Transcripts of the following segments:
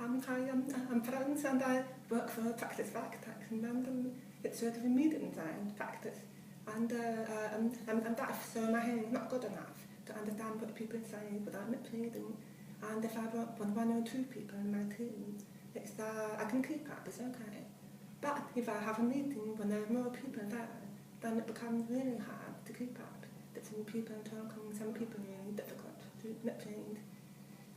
I'm Frans and I work for Practice Architects in London. It's sort of a medium design practice. And I'm deaf, so my hearing is not good enough to understand what people say without manipulating. And if I work with one or two people in my team, I can keep up, it's okay. But if I have a meeting when there are more people there, then it becomes really hard to keep up. Different people talking, some people really difficult to manipulate.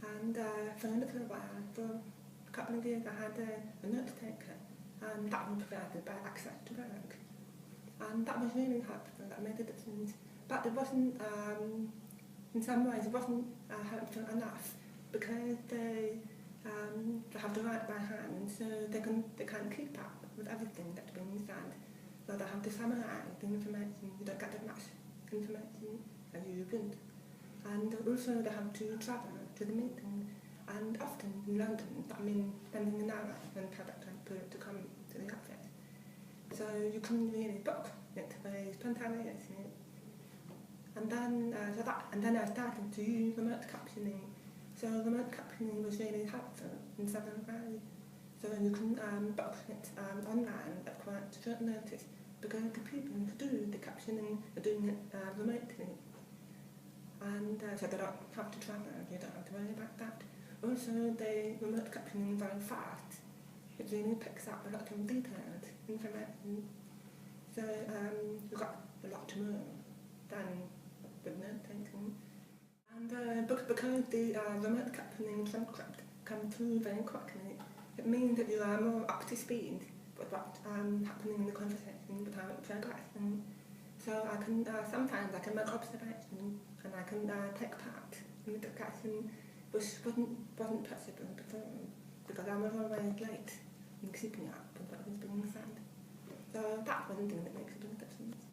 And for a little while, for a couple of years, I had a note taker, and that was provided by Access to Work. And that was really helpful, that made a difference. But it wasn't, in some ways, it wasn't helpful enough, because they have to write by hand, so they can't keep up with everything that's being said. So they have to summarize the information. You don't get as much information as you would. And also they have to travel to the meeting, and often in London, that means spending an hour on public transport to come to the office. So you couldn't really book it very spontaneously. And then I started to use remote captioning. So remote captioning was really helpful in several ways. So you can book it online at quite short notice, because the people who do the captioning are doing it remotely. And so they don't have to travel, you don't have to worry about that. Also, the remote captioning is very fast. It really picks up a lot of detailed information. So you've got a lot more than with note taking. And because the remote captioning transcript comes through very quickly, it means that you are more up to speed with what's happening in the conversation without progressing. So sometimes I can make observations and I can take part in the discussion, which wasn't possible before, because I was always late in keeping up with what was being said. So that's one thing that makes a big difference.